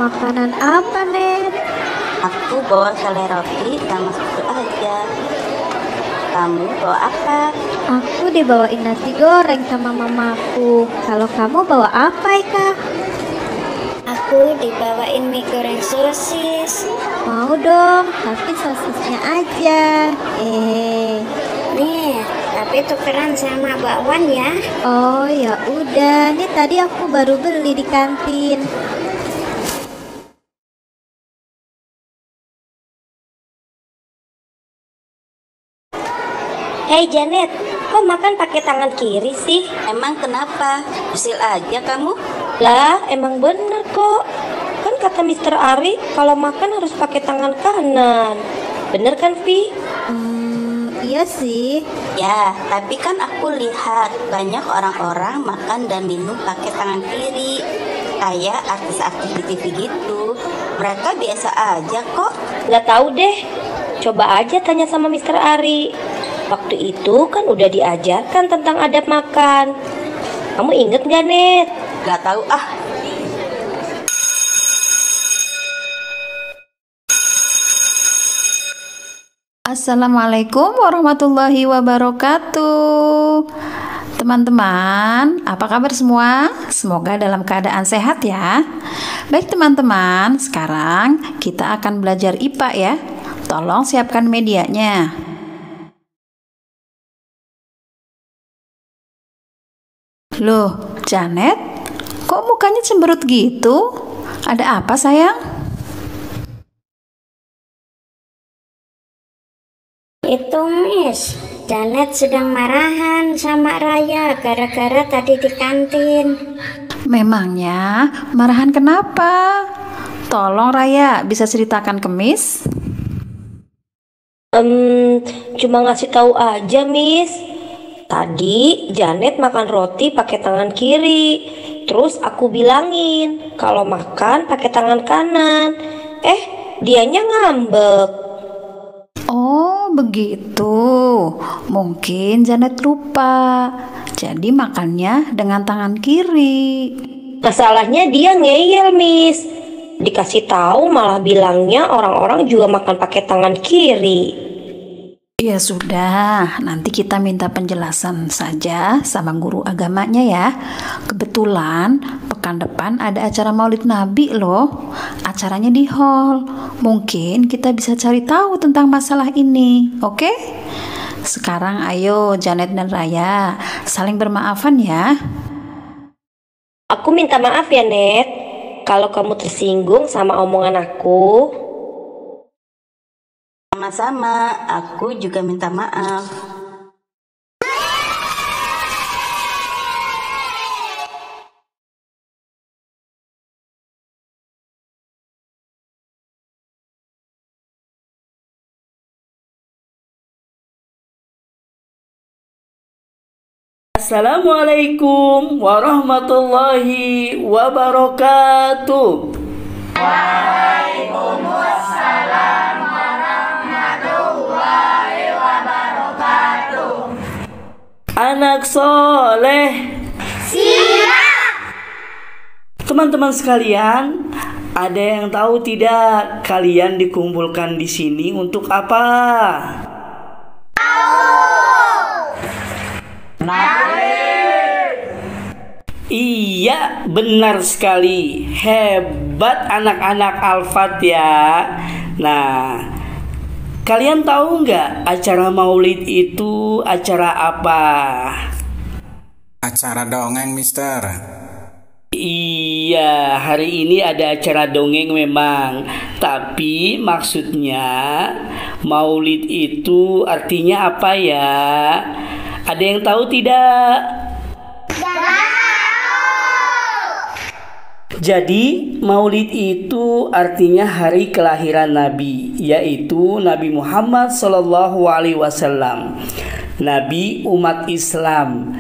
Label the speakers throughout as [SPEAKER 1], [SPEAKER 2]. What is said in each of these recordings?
[SPEAKER 1] makanan apa, Net?
[SPEAKER 2] Aku bawa selai roti sama susu aja. Kamu bawa apa?
[SPEAKER 1] Aku dibawain nasi goreng sama mamaku. Kalau kamu bawa apa, Ika?
[SPEAKER 3] Aku dibawain mie goreng sosis.
[SPEAKER 1] Mau dong, tapi sosisnya aja.
[SPEAKER 3] Nih, tapi tukeran sama bakwan ya.
[SPEAKER 1] Oh ya udah, nih tadi aku baru beli di kantin.
[SPEAKER 3] Hei Janet, kok makan pakai tangan kiri sih?
[SPEAKER 2] Emang kenapa? Usil aja kamu?
[SPEAKER 3] Lah, emang bener kok. Kan kata Mister Ari, kalau makan harus pakai tangan kanan. Bener kan, Vi?
[SPEAKER 1] Iya sih.
[SPEAKER 2] Ya, tapi kan aku lihat banyak orang-orang makan dan minum pakai tangan kiri. Kayak artis-artis di TV gitu. Mereka biasa aja kok.
[SPEAKER 3] Nggak tahu deh. Coba aja tanya sama Mister Ari. Waktu itu kan udah diajarkan tentang adab makan. Kamu inget gak, Net?
[SPEAKER 2] Gak tahu ah.
[SPEAKER 4] Assalamualaikum warahmatullahi wabarakatuh. Teman-teman, apa kabar semua? Semoga dalam keadaan sehat ya. Baik teman-teman, sekarang kita akan belajar IPA ya. Tolong siapkan medianya. Loh, Janet, kok mukanya cemberut gitu? Ada apa sayang?
[SPEAKER 3] Itu Miss, Janet sedang marahan sama Raya gara-gara tadi di kantin.
[SPEAKER 4] Memangnya marahan kenapa? Tolong Raya, bisa ceritakan ke Miss?
[SPEAKER 3] Cuma ngasih tahu aja, Miss. Tadi Janet makan roti pakai tangan kiri. Terus aku bilangin kalau makan pakai tangan kanan. Dianya ngambek.
[SPEAKER 4] Oh, begitu. Mungkin Janet lupa. Jadi makannya dengan tangan kiri.
[SPEAKER 3] Masalahnya dia ngeyel, Miss. Dikasih tahu malah bilangnya orang-orang juga makan pakai tangan kiri.
[SPEAKER 4] Ya sudah, nanti kita minta penjelasan saja sama guru agamanya ya. Kebetulan pekan depan ada acara Maulid Nabi loh. Acaranya di hall. Mungkin kita bisa cari tahu tentang masalah ini, oke? Sekarang ayo Janet dan Raya saling bermaafan ya.
[SPEAKER 3] Aku minta maaf ya, Net. Kalau kamu tersinggung sama omongan aku.
[SPEAKER 2] Sama-sama, aku juga minta maaf.
[SPEAKER 5] Assalamualaikum warahmatullahi wabarakatuh. Waalaikumsalam warahmatullahi wabarakatuh. Anak soleh. Siap. Teman-teman sekalian, ada yang tahu tidak kalian dikumpulkan di sini untuk apa? Iya, benar sekali. Hebat anak-anak Alfat ya. Nah, kalian tahu nggak acara Maulid itu acara apa?
[SPEAKER 6] Acara dongeng, Mister.
[SPEAKER 5] Iya, hari ini ada acara dongeng memang. Tapi maksudnya Maulid itu artinya apa ya? Ada yang tahu tidak? Jadi Maulid itu artinya hari kelahiran Nabi, yaitu Nabi Muhammad SAW, Nabi umat Islam.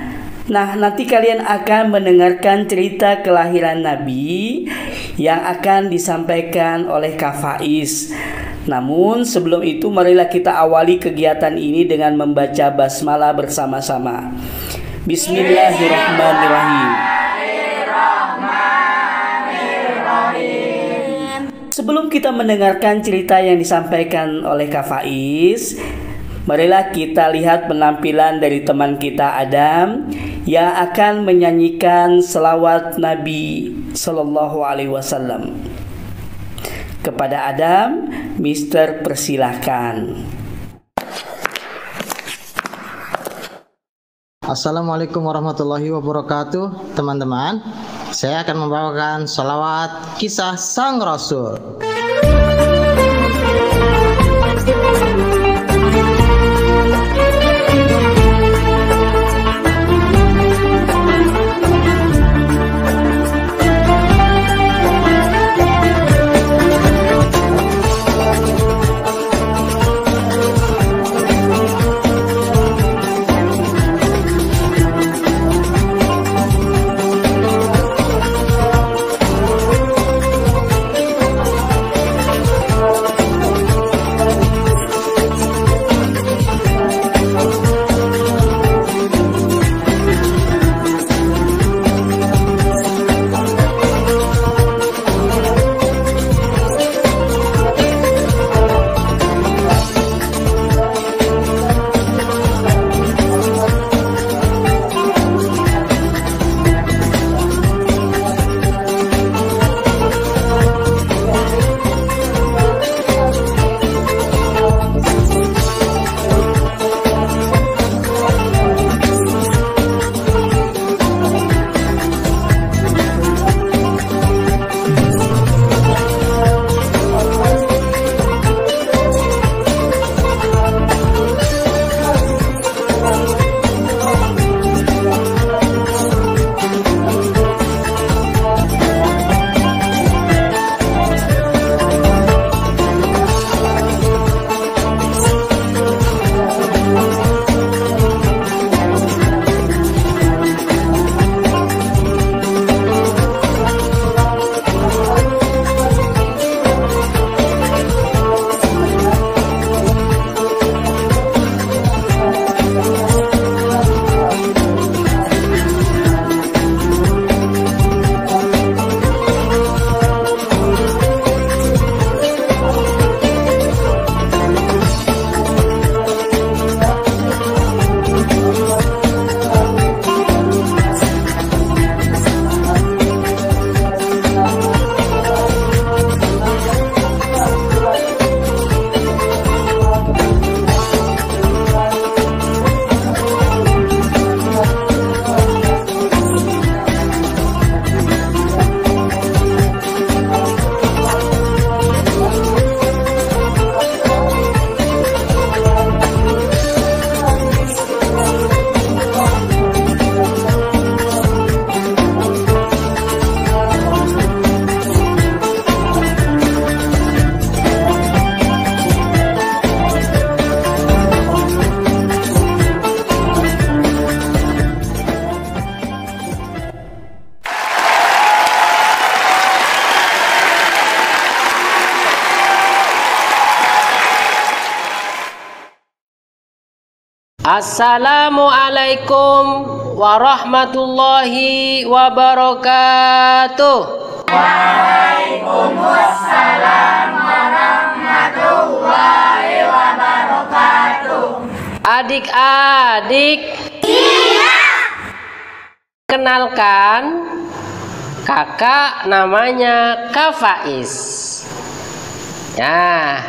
[SPEAKER 5] Nah, nanti kalian akan mendengarkan cerita kelahiran Nabi yang akan disampaikan oleh Kak Faiz. Namun sebelum itu marilah kita awali kegiatan ini dengan membaca basmalah bersama-sama. Bismillahirrahmanirrahim. sebelum kita mendengarkan cerita yang disampaikan oleh Kak Faiz, marilah kita lihat penampilan dari teman kita Adam yang akan menyanyikan selawat Nabi Sallallahu Alaihi Wasallam. Kepada Adam, Mister persilahkan.
[SPEAKER 6] Assalamualaikum warahmatullahi wabarakatuh, teman-teman. Saya akan membawakan sholawat kisah Sang Rasul.
[SPEAKER 7] Assalamualaikum warahmatullahi wabarakatuh. Waalaikumsalam warahmatullahi wabarakatuh. Adik-adik, iya. Kenalkan, kakak namanya Kak Faiz. Nah,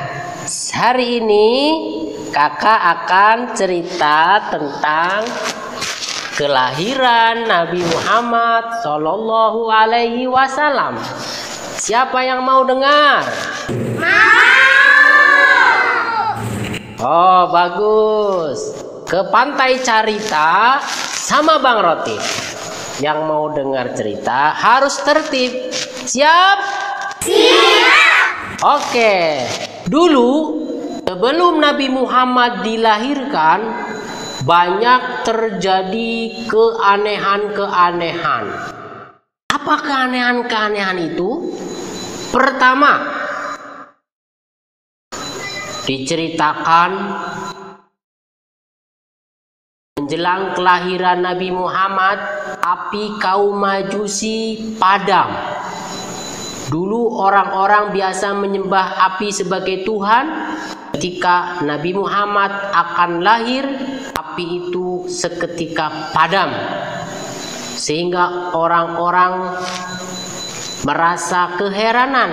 [SPEAKER 7] hari ini kakak akan cerita tentang kelahiran Nabi Muhammad Sallallahu Alaihi Wasallam. Siapa yang mau dengar? Mau. Oh, bagus. Ke Pantai Carita sama Bang Roti. Yang mau dengar cerita harus tertib. Siap? Siap. Oke. Dulu sebelum Nabi Muhammad dilahirkan, banyak terjadi keanehan-keanehan. Apa keanehan-keanehan itu? Pertama, diceritakan menjelang kelahiran Nabi Muhammad, api kaum Majusi padam. Dulu orang-orang biasa menyembah api sebagai Tuhan. Ketika Nabi Muhammad akan lahir, api itu seketika padam. Sehingga orang-orang merasa keheranan.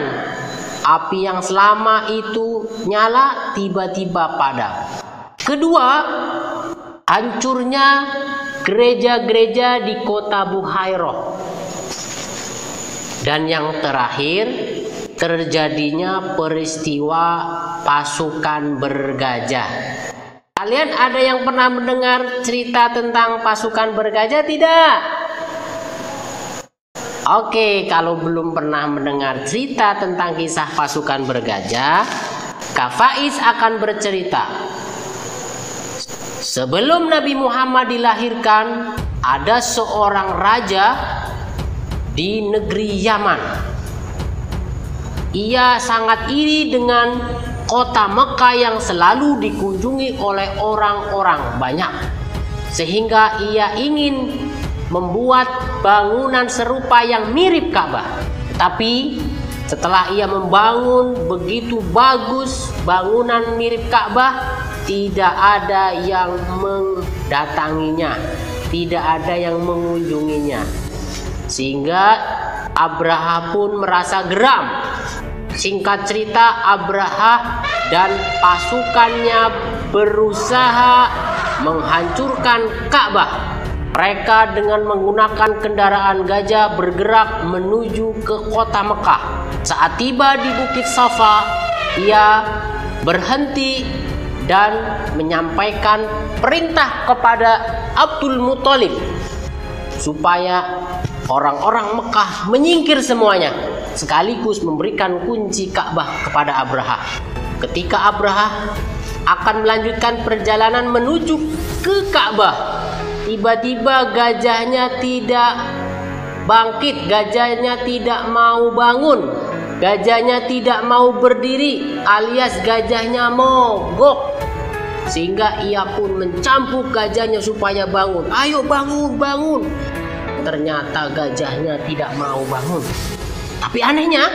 [SPEAKER 7] Api yang selama itu nyala tiba-tiba padam. Kedua, hancurnya gereja-gereja di kota Buhairah. Dan yang terakhir, terjadinya peristiwa pasukan bergajah. Kalian ada yang pernah mendengar cerita tentang pasukan bergajah tidak? Oke, kalau belum pernah mendengar cerita tentang kisah pasukan bergajah, Kak Faiz akan bercerita. Sebelum Nabi Muhammad dilahirkan, ada seorang raja di negeri Yaman. Ia sangat iri dengan kota Mekah yang selalu dikunjungi oleh orang-orang banyak, sehingga ia ingin membuat bangunan serupa yang mirip Ka'bah. Tapi setelah ia membangun begitu bagus bangunan mirip Ka'bah, tidak ada yang mendatanginya, tidak ada yang mengunjunginya. Sehingga Abraha pun merasa geram. Singkat cerita, Abraha dan pasukannya berusaha menghancurkan Ka'bah. Mereka dengan menggunakan kendaraan gajah bergerak menuju ke kota Mekah. Saat tiba di Bukit Safa, ia berhenti dan menyampaikan perintah kepada Abdul Muthalib supaya orang-orang Mekah menyingkir semuanya, sekaligus memberikan kunci Ka'bah kepada Abraha. Ketika Abraha akan melanjutkan perjalanan menuju ke Ka'bah, tiba-tiba gajahnya tidak bangkit, gajahnya tidak mau bangun, gajahnya tidak mau berdiri, alias gajahnya mogok. Sehingga ia pun mencampuk gajahnya supaya bangun. Ayo bangun, bangun. Ternyata gajahnya tidak mau bangun. Tapi anehnya,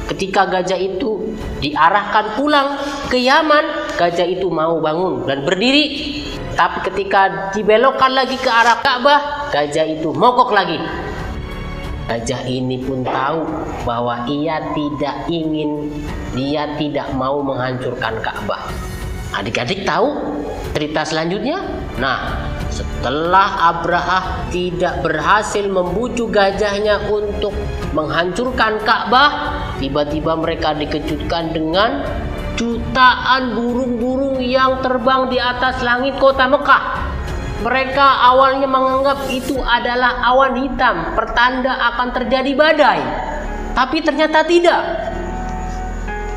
[SPEAKER 7] ketika gajah itu diarahkan pulang ke Yaman, gajah itu mau bangun dan berdiri. Tapi ketika dibelokkan lagi ke arah Ka'bah, gajah itu mogok lagi. Gajah ini pun tahu bahwa ia tidak mau menghancurkan Ka'bah. Adik-adik tahu cerita selanjutnya? Nah, setelah Abraha tidak berhasil membujuk gajahnya untuk menghancurkan Ka'bah, tiba-tiba mereka dikejutkan dengan jutaan burung-burung yang terbang di atas langit kota Mekah. Mereka awalnya menganggap itu adalah awan hitam, pertanda akan terjadi badai. Tapi ternyata tidak.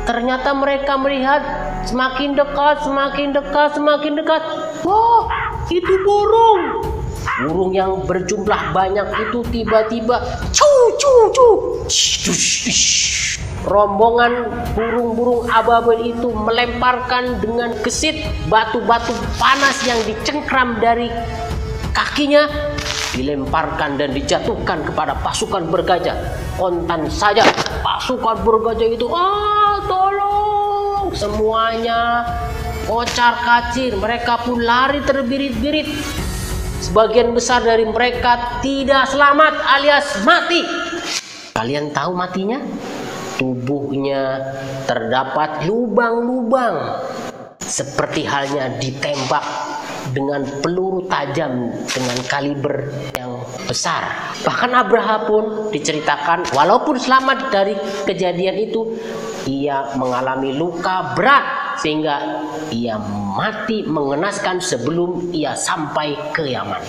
[SPEAKER 7] Ternyata mereka melihat semakin dekat, semakin dekat, semakin dekat. Wah, itu burung. Burung yang berjumlah banyak itu tiba-tiba rombongan burung-burung ababil itu melemparkan dengan gesit batu-batu panas yang dicengkram dari kakinya, dilemparkan dan dijatuhkan kepada pasukan bergajah. Kontan saja pasukan bergajah itu, tolong, semuanya kocar-kacir. Mereka pun lari terbirit-birit. Sebagian besar dari mereka tidak selamat alias mati. Kalian tahu matinya? Tubuhnya terdapat lubang-lubang, seperti halnya ditembak dengan peluru tajam dengan kaliber yang besar. Bahkan Abraha pun diceritakan walaupun selamat dari kejadian itu, ia mengalami luka berat sehingga ia mati mengenaskan sebelum ia sampai ke Yaman.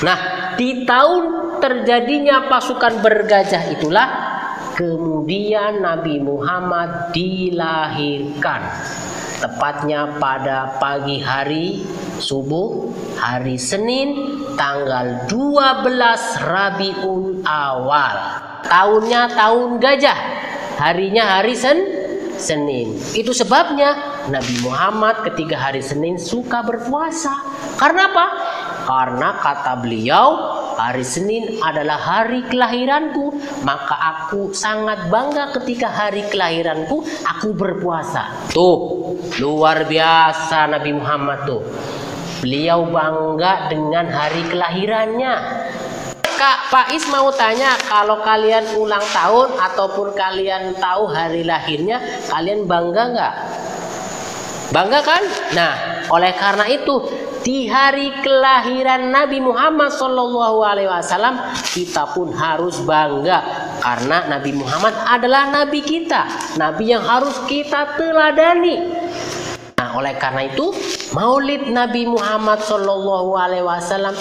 [SPEAKER 7] Nah, di tahun terjadinya pasukan bergajah itulah kemudian Nabi Muhammad dilahirkan. Tepatnya pada pagi hari subuh hari Senin tanggal 12 Rabiul Awal. Tahunnya tahun gajah, harinya hari Senin. Itu sebabnya Nabi Muhammad ketika hari Senin suka berpuasa. Karena apa? Karena kata beliau, hari Senin adalah hari kelahiranku, maka aku sangat bangga ketika hari kelahiranku aku berpuasa. Tuh, luar biasa Nabi Muhammad tuh. Beliau bangga dengan hari kelahirannya. Kak Faiz mau tanya, kalau kalian ulang tahun ataupun kalian tahu hari lahirnya, kalian bangga nggak? Bangga kan? Nah, oleh karena itu di hari kelahiran Nabi Muhammad SAW kita pun harus bangga karena Nabi Muhammad adalah Nabi kita, Nabi yang harus kita teladani. Nah, oleh karena itu Maulid Nabi Muhammad SAW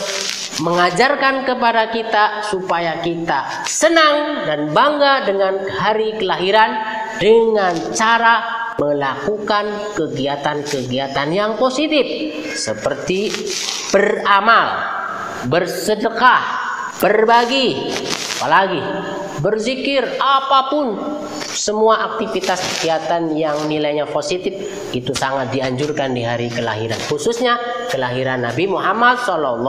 [SPEAKER 7] mengajarkan kepada kita supaya kita senang dan bangga dengan hari kelahiran dengan cara melakukan kegiatan-kegiatan yang positif seperti beramal, bersedekah, berbagi, apalagi berzikir, apapun, semua aktivitas kegiatan yang nilainya positif itu sangat dianjurkan di hari kelahiran, khususnya kelahiran Nabi Muhammad SAW.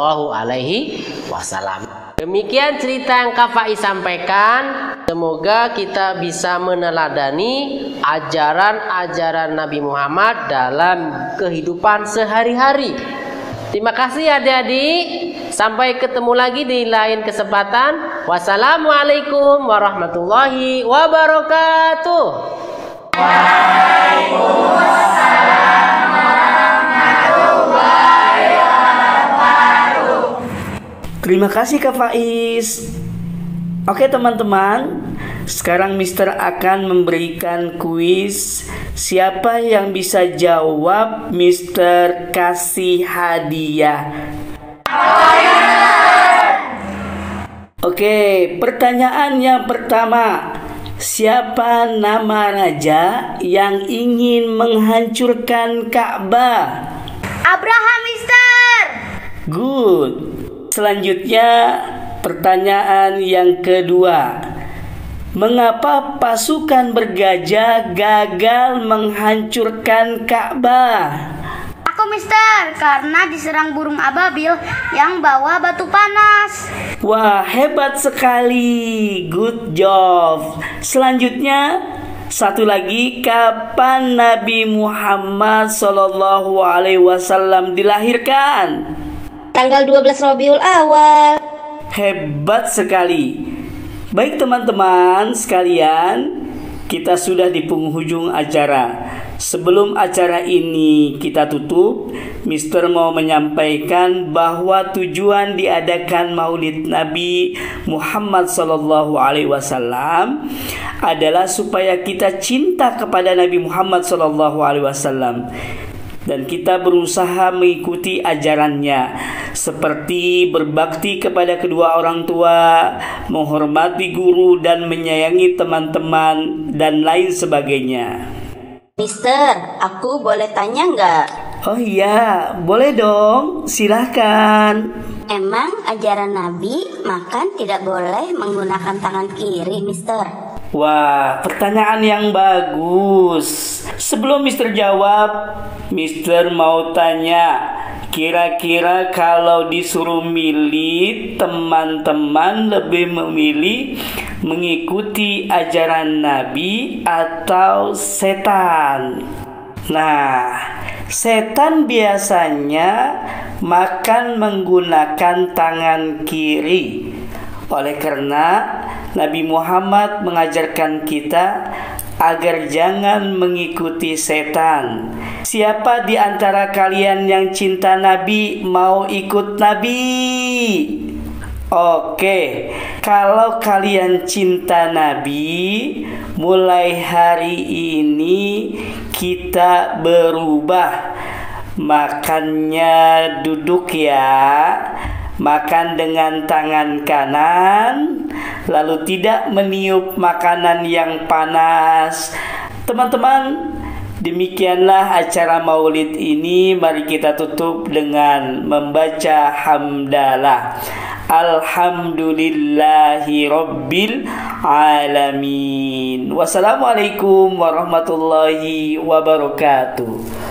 [SPEAKER 7] Demikian cerita yang Kak Faiz sampaikan. Semoga kita bisa meneladani ajaran-ajaran Nabi Muhammad dalam kehidupan sehari-hari. Terima kasih adik-adik. Sampai ketemu lagi di lain kesempatan. Wassalamualaikum warahmatullahi wabarakatuh. Waalaikumsalam.
[SPEAKER 5] Terima kasih Kak Faiz. Oke teman-teman, sekarang Mister akan memberikan kuis. Siapa yang bisa jawab, Mister kasih hadiah. Oke, pertanyaan yang pertama. Siapa nama raja yang ingin menghancurkan Ka'bah?
[SPEAKER 8] Abraham, Mister.
[SPEAKER 5] Good. Selanjutnya, pertanyaan yang kedua. Mengapa pasukan bergajah gagal menghancurkan Ka'bah?
[SPEAKER 8] Aku, Mister, karena diserang burung ababil yang bawa batu panas.
[SPEAKER 5] Wah, hebat sekali. Good job. Selanjutnya, satu lagi, kapan Nabi Muhammad SAW dilahirkan?
[SPEAKER 3] Tanggal 12 Rabiul Awal.
[SPEAKER 5] Hebat sekali. Baik teman-teman sekalian, kita sudah di penghujung acara. Sebelum acara ini kita tutup, Mister mau menyampaikan bahwa tujuan diadakan Maulid Nabi Muhammad SAW adalah supaya kita cinta kepada Nabi Muhammad SAW. Dan kita berusaha mengikuti ajarannya, seperti berbakti kepada kedua orang tua, menghormati guru dan menyayangi teman-teman, dan lain sebagainya.
[SPEAKER 2] Mister, aku boleh tanya nggak?
[SPEAKER 5] Oh iya, boleh dong, silahkan.
[SPEAKER 2] Emang ajaran Nabi makan tidak boleh menggunakan tangan kiri, Mister?
[SPEAKER 5] Wah, pertanyaan yang bagus. Sebelum Mister jawab, Mister mau tanya, kira-kira kalau disuruh milih, teman-teman lebih memilih mengikuti ajaran Nabi atau setan? Nah, setan biasanya makan menggunakan tangan kiri. Oleh karena Nabi Muhammad mengajarkan kita agar jangan mengikuti setan. Siapa di antara kalian yang cinta Nabi mau ikut Nabi? Oke, kalau kalian cinta Nabi, mulai hari ini kita berubah. Makannya duduk ya. Makan dengan tangan kanan, lalu tidak meniup makanan yang panas. Teman-teman, demikianlah acara Maulid ini. Mari kita tutup dengan membaca hamdalah. Alhamdulillahi Rabbil Alamin. Wassalamualaikum warahmatullahi wabarakatuh.